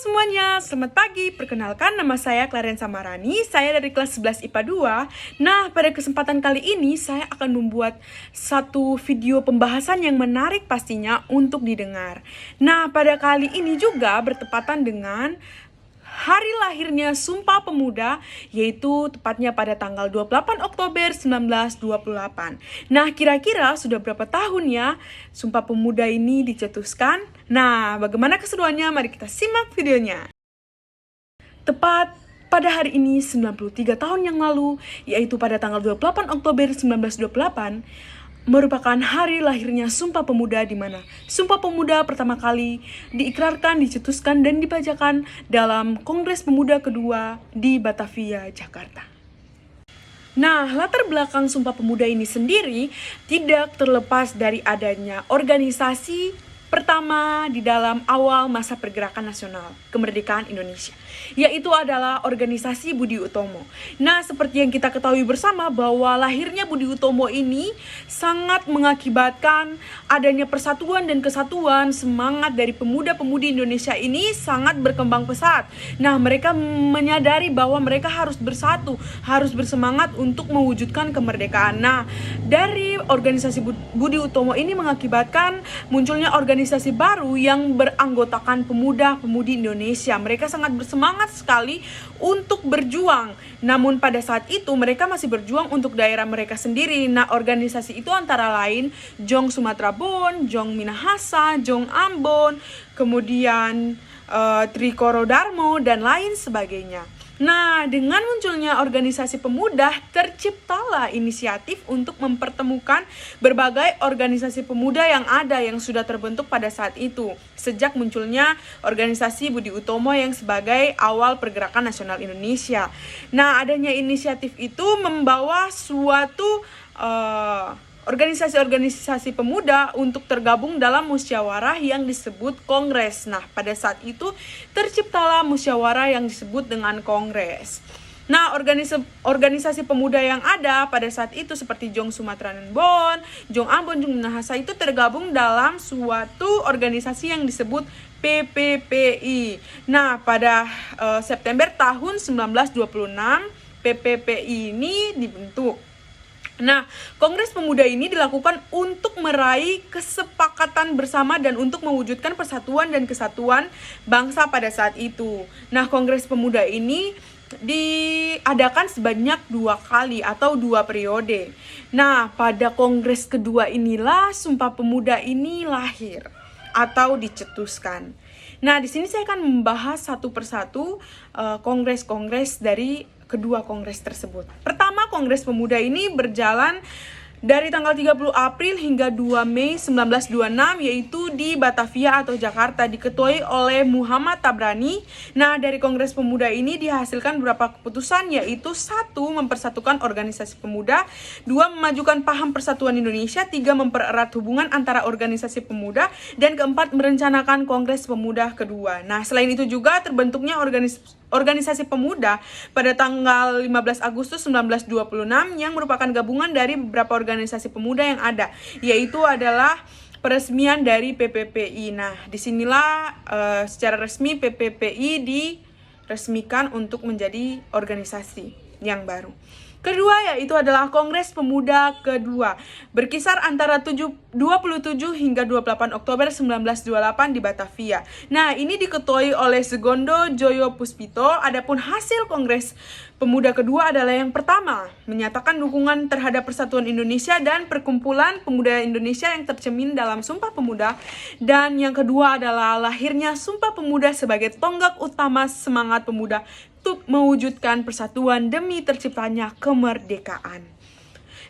semuanya, selamat pagi. Perkenalkan, nama saya Clarensa Marani. Saya dari kelas 11 IPA 2. Nah, pada kesempatan kali ini saya akan membuat satu video pembahasan yang menarik pastinya untuk didengar. Nah, pada kali ini juga bertepatan dengan hari lahirnya Sumpah Pemuda, yaitu tepatnya pada tanggal 28 Oktober 1928. Nah, kira-kira sudah berapa tahun ya Sumpah Pemuda ini dicetuskan? Nah, bagaimana keseruannya? Mari kita simak videonya. Tepat pada hari ini 93 tahun yang lalu, yaitu pada tanggal 28 Oktober 1928, merupakan hari lahirnya Sumpah Pemuda, di mana Sumpah Pemuda pertama kali diikrarkan, dicetuskan, dan dibacakan dalam Kongres Pemuda kedua di Batavia, Jakarta. Nah, latar belakang Sumpah Pemuda ini sendiri tidak terlepas dari adanya organisasi pertama di dalam awal masa pergerakan nasional kemerdekaan Indonesia, yaitu adalah organisasi Budi Utomo. Nah, seperti yang kita ketahui bersama bahwa lahirnya Budi Utomo ini sangat mengakibatkan adanya persatuan dan kesatuan. Semangat dari pemuda-pemudi Indonesia ini sangat berkembang pesat. Nah, mereka menyadari bahwa mereka harus bersatu, harus bersemangat untuk mewujudkan kemerdekaan. Nah, dari organisasi Budi Utomo ini mengakibatkan munculnya organisasi baru yang beranggotakan pemuda-pemudi Indonesia. Mereka sangat bersemangat sekali untuk berjuang. Namun pada saat itu mereka masih berjuang untuk daerah mereka sendiri. Nah, organisasi itu antara lain Jong Sumatera Bon, Jong Minahasa, Jong Ambon, kemudian Trikoro Darmo, dan lain sebagainya. Nah, dengan munculnya organisasi pemuda, terciptalah inisiatif untuk mempertemukan berbagai organisasi pemuda yang ada, yang sudah terbentuk pada saat itu. Sejak munculnya organisasi Budi Utomo yang sebagai awal pergerakan nasional Indonesia. Nah, adanya inisiatif itu membawa suatu organisasi-organisasi pemuda untuk tergabung dalam musyawarah yang disebut Kongres. Nah, pada saat itu terciptalah musyawarah yang disebut dengan Kongres. Nah, organisasi pemuda yang ada pada saat itu seperti Jong Sumatera Bon, Jong Ambon, Jong Minahasa itu tergabung dalam suatu organisasi yang disebut PPPI. Nah, pada September tahun 1926 PPPI ini dibentuk. Nah, Kongres Pemuda ini dilakukan untuk meraih kesepakatan bersama dan untuk mewujudkan persatuan dan kesatuan bangsa pada saat itu. Nah, Kongres Pemuda ini diadakan sebanyak 2 kali atau 2 periode. Nah, pada Kongres kedua inilah Sumpah Pemuda ini lahir atau dicetuskan. Nah, di sini saya akan membahas satu persatu kongres-kongres dari kedua kongres tersebut. Pertama, Kongres Pemuda ini berjalan dari tanggal 30 April hingga 2 Mei 1926, yaitu di Batavia atau Jakarta, diketuai oleh Muhammad Tabrani. Nah, dari Kongres Pemuda ini dihasilkan beberapa keputusan, yaitu 1. Mempersatukan organisasi pemuda, 2. Memajukan paham persatuan Indonesia, 3. Mempererat hubungan antara organisasi pemuda, dan 4. Merencanakan Kongres Pemuda kedua. Nah, selain itu juga terbentuknya organisasi pemuda pada tanggal 15 Agustus 1926 yang merupakan gabungan dari beberapa organisasi pemuda yang ada, yaitu adalah peresmian dari PPPI. Nah, disinilah secara resmi PPPI diresmikan untuk menjadi organisasi yang baru. Kedua yaitu adalah Kongres Pemuda kedua, berkisar antara 27 hingga 28 Oktober 1928 di Batavia. Nah, ini diketuai oleh Segundo Joyo Puspito. Adapun hasil Kongres Pemuda kedua adalah yang pertama, menyatakan dukungan terhadap persatuan Indonesia dan perkumpulan pemuda Indonesia yang tercermin dalam Sumpah Pemuda. Dan yang kedua adalah lahirnya Sumpah Pemuda sebagai tonggak utama semangat pemuda untuk mewujudkan persatuan demi terciptanya kemerdekaan.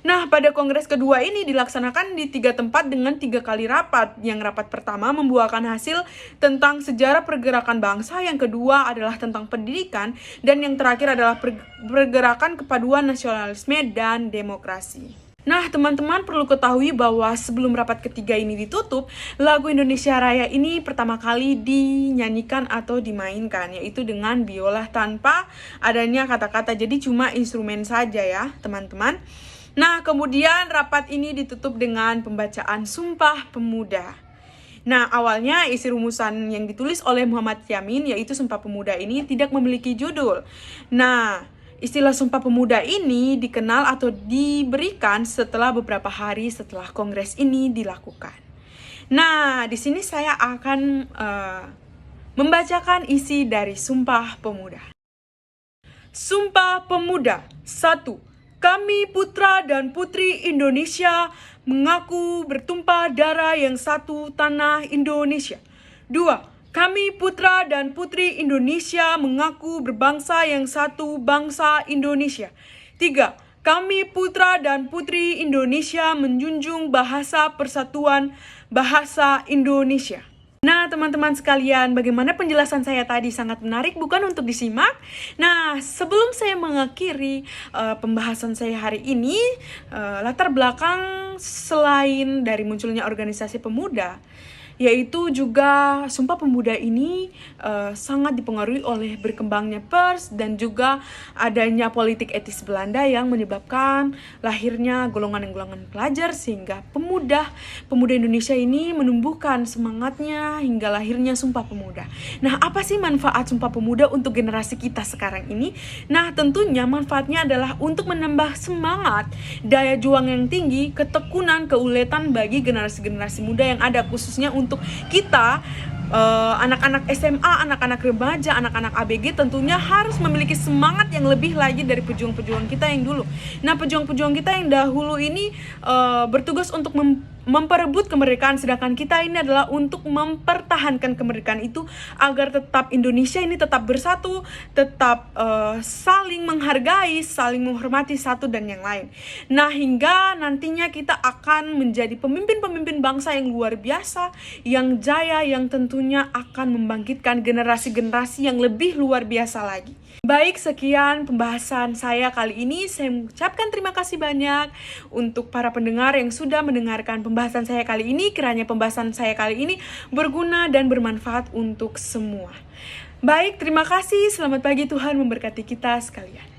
Nah, pada Kongres kedua ini dilaksanakan di 3 tempat dengan 3 kali rapat. Yang rapat pertama membuahkan hasil tentang sejarah pergerakan bangsa, yang kedua adalah tentang pendidikan, dan yang terakhir adalah pergerakan kepaduan nasionalisme dan demokrasi. Nah, teman-teman perlu ketahui bahwa sebelum rapat ketiga ini ditutup, lagu Indonesia Raya ini pertama kali dinyanyikan atau dimainkan, yaitu dengan biola tanpa adanya kata-kata, jadi cuma instrumen saja ya, teman-teman. Nah, kemudian rapat ini ditutup dengan pembacaan Sumpah Pemuda. Nah, awalnya isi rumusan yang ditulis oleh Muhammad Yamin, yaitu Sumpah Pemuda ini tidak memiliki judul. Nah, istilah Sumpah Pemuda ini dikenal atau diberikan setelah beberapa hari setelah kongres ini dilakukan. Nah, di sini saya akan membacakan isi dari Sumpah Pemuda. Sumpah Pemuda. 1. Kami putra dan putri Indonesia mengaku bertumpah darah yang satu tanah Indonesia. 2. Kami putra dan putri Indonesia mengaku berbangsa yang satu bangsa Indonesia. 3. Kami putra dan putri Indonesia menjunjung bahasa persatuan bahasa Indonesia. Nah, teman-teman sekalian, bagaimana penjelasan saya tadi sangat menarik, bukan untuk disimak? Nah, sebelum saya mengakhiri pembahasan saya hari ini, latar belakang selain dari munculnya organisasi pemuda, yaitu juga Sumpah Pemuda ini sangat dipengaruhi oleh berkembangnya pers dan juga adanya politik etis Belanda yang menyebabkan lahirnya golongan-golongan pelajar, sehingga pemuda Indonesia ini menumbuhkan semangatnya hingga lahirnya Sumpah Pemuda. Nah, apa sih manfaat Sumpah Pemuda untuk generasi kita sekarang ini? Nah, tentunya manfaatnya adalah untuk menambah semangat, daya juang yang tinggi, ketekunan, keuletan bagi generasi-generasi muda yang ada, khususnya untuk kita anak-anak SMA, anak-anak remaja, anak-anak ABG tentunya harus memiliki semangat yang lebih lagi dari pejuang-pejuang kita yang dulu. Nah, pejuang-pejuang kita yang dahulu ini bertugas untuk memperebut kemerdekaan, sedangkan kita ini adalah untuk mempertahankan kemerdekaan itu agar tetap Indonesia ini tetap bersatu, tetap saling menghargai, saling menghormati satu dan yang lain. Nah, hingga nantinya kita akan menjadi pemimpin-pemimpin bangsa yang luar biasa, yang jaya, yang tentunya akan membangkitkan generasi-generasi yang lebih luar biasa lagi. Baik, sekian pembahasan saya kali ini. Saya mengucapkan terima kasih banyak untuk para pendengar yang sudah mendengarkan pembahasan saya kali ini. Kiranya pembahasan saya kali ini berguna dan bermanfaat untuk semua. Baik, terima kasih. Selamat pagi, Tuhan memberkati kita sekalian.